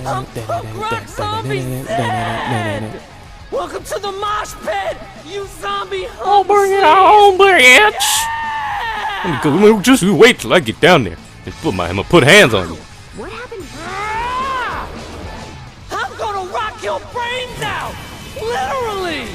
I'm punk rock zombie Zed! Welcome to the mosh pit, you zombie Oh, bring it on, bitch! Just wait till I get down there. I'm gonna put hands on you. What happened? I'm gonna rock your brains out! Literally!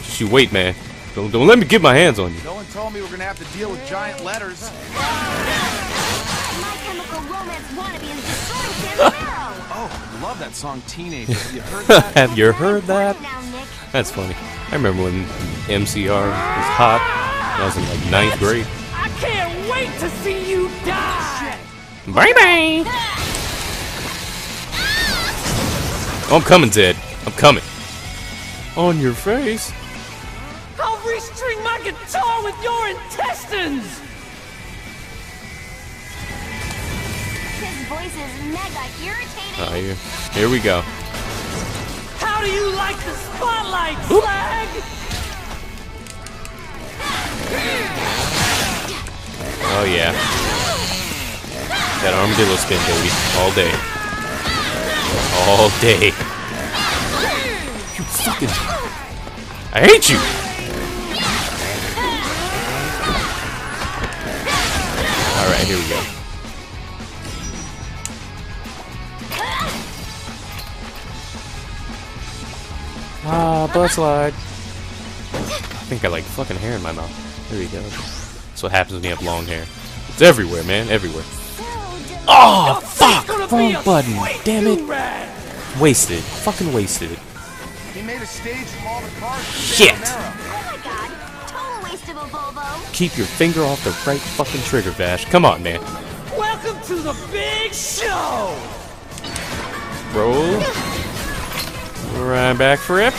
Just you wait, man. Don't let me get my hands on you. No one told me we're gonna have to deal with giant letters. My Chemical Romance wannabe is destroying Sam's Arrow. Oh, love that song Teenager. Have you heard that? Have you heard that? Now, Nick. That's funny. I remember when MCR was hot. I was in like 9th grade. I can't wait to see you die! Bye bye. Oh, I'm coming, Zed. I'm coming. On your face. I'll restring my guitar with your intestines! His voice is mega irritating. Oh, here we go. How do you like the spotlight, Slag? Oh yeah. That armadillo spin, baby. All day. All day. You fucking... I hate you! Alright, here we go. Ah, butt slide. I think I like fucking hair in my mouth. There you go. That's what happens when you have long hair. It's everywhere, man. Everywhere. Oh, fuck! Wrong button. Damn it. Wasted. Fucking wasted. He made a stage for all the cars. Shit! Oh my god, total waste of a Volvo. Keep your finger off the right fucking trigger, Vash. Come on, man. Welcome to the big show! Roll. Right back flip.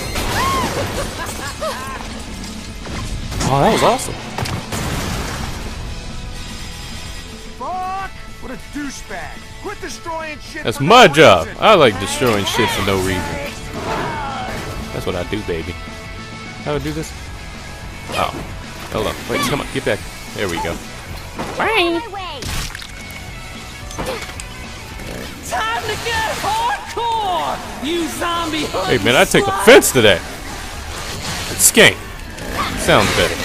Oh, that was awesome. Fuck! What a douchebag! Quit destroying shit. That's for my no job. reason. I like destroying shit for no reason. That's what I do, baby. How do I do this? Oh. Hold on. Wait, come on. Get back. There we go. My way. Time to get hardcore! You zombie Hey, man, I take offense to that. It's skank. Sounds better.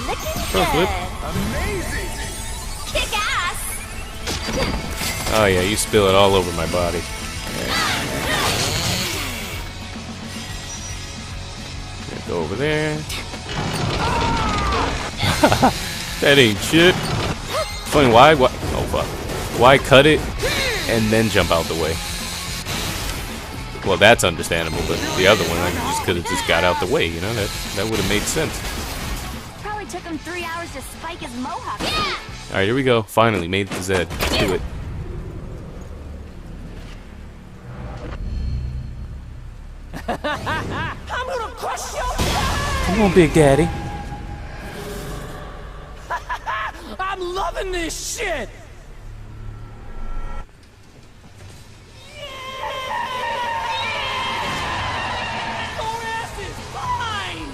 Looking Front flip. good. Amazing! Kick ass. Oh, yeah, you spill it all over my body. Go over there. That ain't shit. Funny, why? What? Oh, fuck. Why cut it and then jump out the way? Well, that's understandable, but the other one, I just could have just got out the way, you know? That would have made sense. Probably took him 3 hours to spike his mohawk. Alright, here we go. Finally, made it to Zed. Let's do it. I'm gonna crush your head! Come on, Big Daddy. I'm loving this shit! Your ass is fine!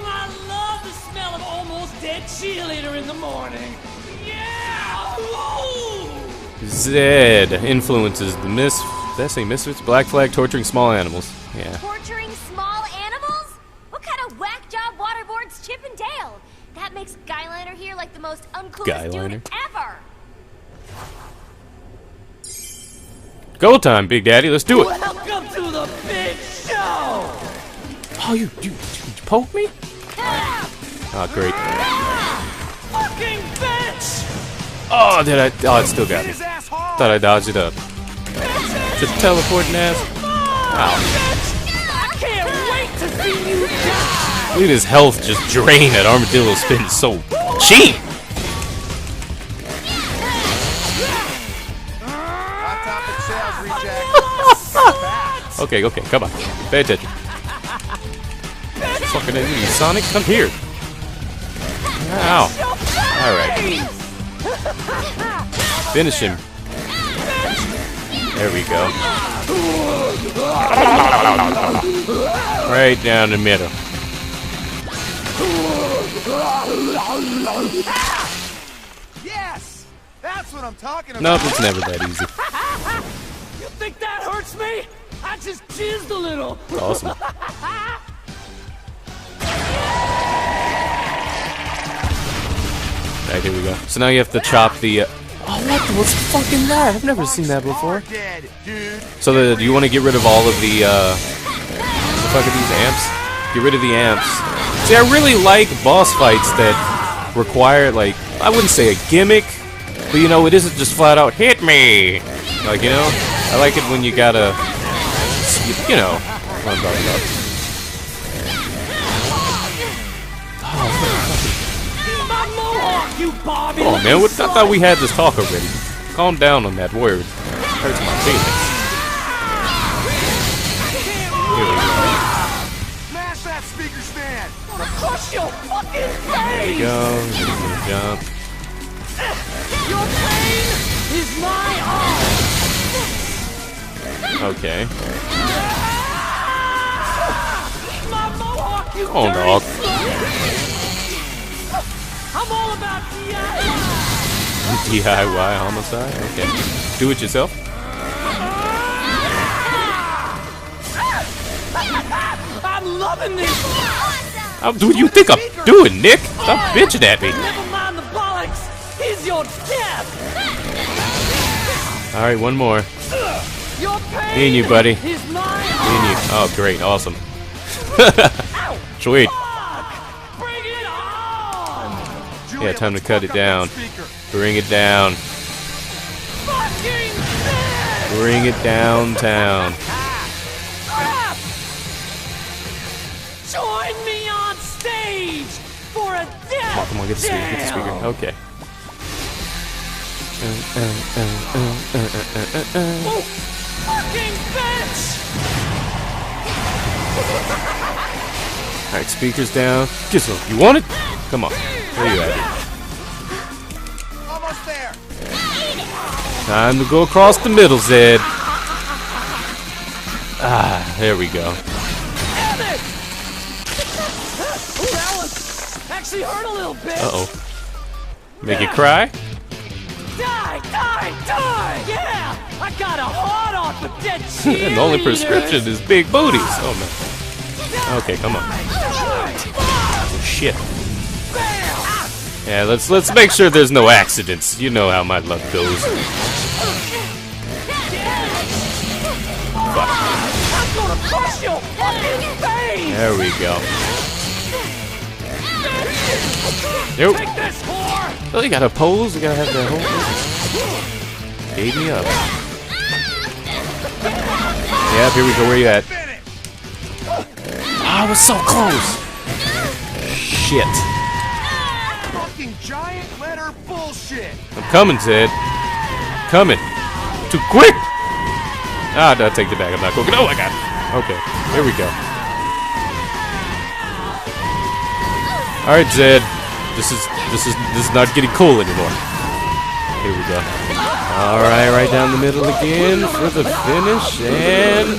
I love the smell of almost dead cheerleader in the morning. Yeah! Woo! Zed influences the did I say misfits? Black Flag torturing small animals. Yeah. Torturing small animals? What kind of whack job waterboards Chip and Dale? That makes Skyliner here like the most uncoolest dude ever. Go time, Big Daddy. Let's do it. Welcome to the big show! Oh, you poked me? Oh, great. Fucking bitch! Oh, did I? Oh, it still got me. His ass hard. Thought I dodged it up. Just teleporting ass. Ow. I can't wait to see you die! Look at his health just drain at armadillo spin so cheap. Hot topic sales reject. Okay, come on. Pay attention. Fucking enemy. Sonic, come here. Ow. Alright. Finish him. There we go. Right down the middle. Yes! That's That's what I'm talking about. Nope, it's never that easy. You think that hurts me? I just jizzed a little. Awesome. Alright, here we go. So now you have to chop the. Oh, what the, what's fucking that? I've never seen that before. Dead, dude. So do you want to get rid of all of the the fuck are these amps? Get rid of the amps. See, I really like boss fights that require, like, I wouldn't say a gimmick, but you know, it isn't just flat out hit me. Like, you know, I like it when you gotta, you know, what I'm talking about. My mohawk, you Bobby. Oh man, I thought we had this talk already. Calm down on that word. Hurts my feelings. Here we go. Smash that speaker stand. Crush your fucking There face. we go. Jump. Your pain is my art. Okay. My mohawk, you Oh, dirty dog. slut. I'm all about DIY. DIY homicide? Okay. Do it yourself? I'm loving this. What do you think I'm doing, Nick? Stop bitching at me. Never mind the bollocks. He's your death. Alright, one more. Your pain Me and you, buddy. is my art. Me and you. Oh, great. Awesome. Sweet. Fuck. Bring it on. Julia, Yeah, time to let's cut fuck it up down. that speaker. Bring it down. Fucking death. Bring it downtown. Crap. Join me on stage for a death. Come on, get the speaker. Get the speaker. dance. Okay. Oh, fucking bitch. Alright, speakers down. Get some. You want it? Come on. Where you at? Almost there. Time to go across the middle, Zed. Ah, there we go. Damn it. Ooh, that one actually hurt a little bit. Uh-oh. Make it cry? Die, die, die! Yeah! I got a hard on for dead cheerleaders! And the only prescription is big booties. Oh, man. Okay, come on. Oh, shit. Yeah, let's make sure there's no accidents. You know how my luck goes. Fuck. I'm gonna crush your fucking face! There we go. Nope. Take this, whore! Oh, you gotta pose. You gotta have that whole thing. Gave me up. Yeah, here we go. Where you at? Ah, I was so close. Shit. Fucking giant letter bullshit. I'm coming, Zed. Coming. Too quick. Ah, no, take it back. I'm not going. Oh, I got it. Okay, here we go. All right, Zed. This is not getting cool anymore. Here we go. All right, right down the middle again for the finish, and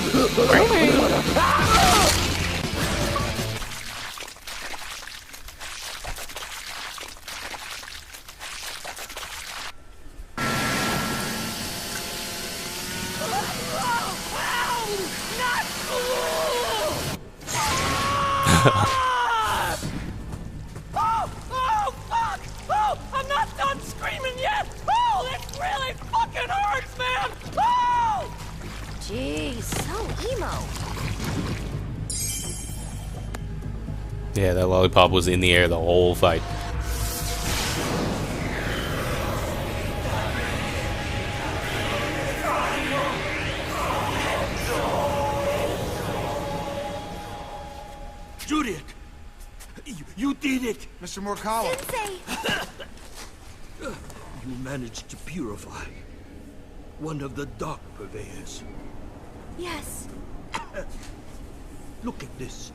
Not Oh, fuck! Oh, I'm not done screaming yet! Oh, this really fucking hurts, man! Oh! Jeez, so emo. yeah, that lollipop was in the air the whole fight. Juliet! You did it! Mr. Morkawa. Sensei! You managed to purify one of the dark purveyors. Yes. Look at this.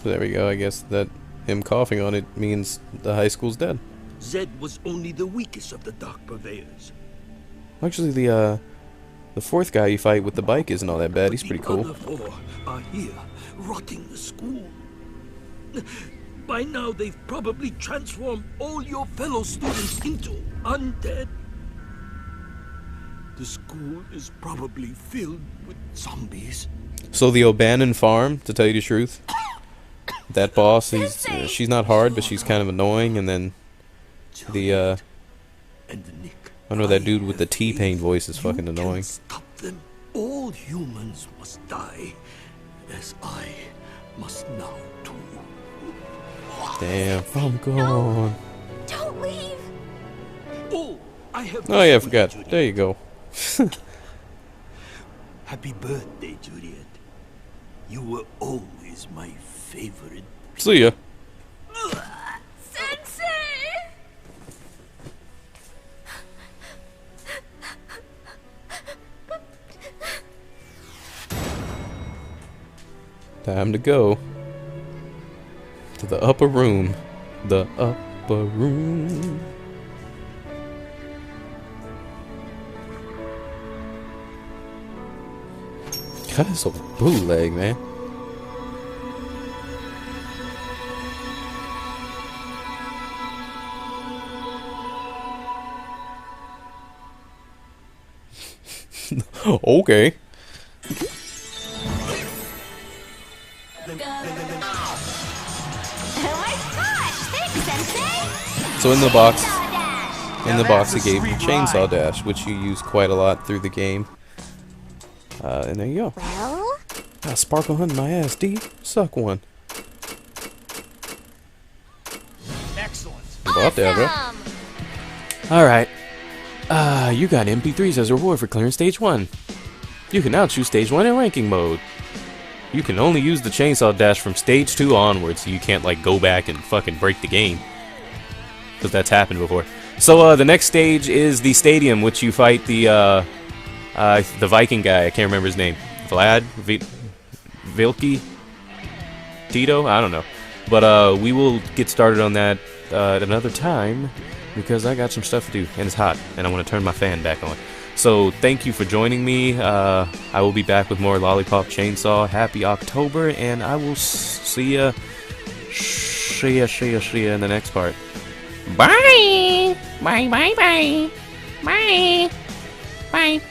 There we go. I guess that him coughing on it means the high school's dead. Zed was only the weakest of the dark purveyors. Actually, the fourth guy you fight with the bike isn't all that bad. He's pretty The cool. other four are here, rotting the school. By now, they've probably transformed all your fellow students into undead. The school is probably filled with zombies. So the O'Bannon farm, to tell you the truth, that boss, she's not hard, but she's kind of annoying. And then the I know that dude with the T-Pain voice is fucking annoying. Stop them. All humans must die, as I must now too. Damn, I'm gone. No, don't leave. Oh, I have. Oh yeah, I forgot. There you go. Happy birthday, Juliet. You were always my favorite. See ya. Sensei! Time to go to the upper room. The upper room. God, it's so bootleg, man. Okay. Oh my gosh! Thanks, Sensei! So in the box it gave you Chainsaw Dash, which you use quite a lot through the game. And there you go. Well? Ah, Sparkle hunting my ass, D. Suck one. Excellent. About that, bro. Alright. You got MP3s as a reward for clearing stage 1. You can now choose stage 1 in ranking mode. You can only use the Chainsaw Dash from stage 2 onwards, so you can't like go back and fucking break the game. Because that's happened before. So the next stage is the stadium, which you fight the Viking guy. I can't remember his name. Vlad? Vilki? Tito? I don't know. But we will get started on that at another time, because I got some stuff to do, and it's hot, and I want to turn my fan back on. So thank you for joining me. I will be back with more Lollipop Chainsaw. Happy October, and I will see ya in the next part. Bye! Bye, bye, bye. Bye. Bye.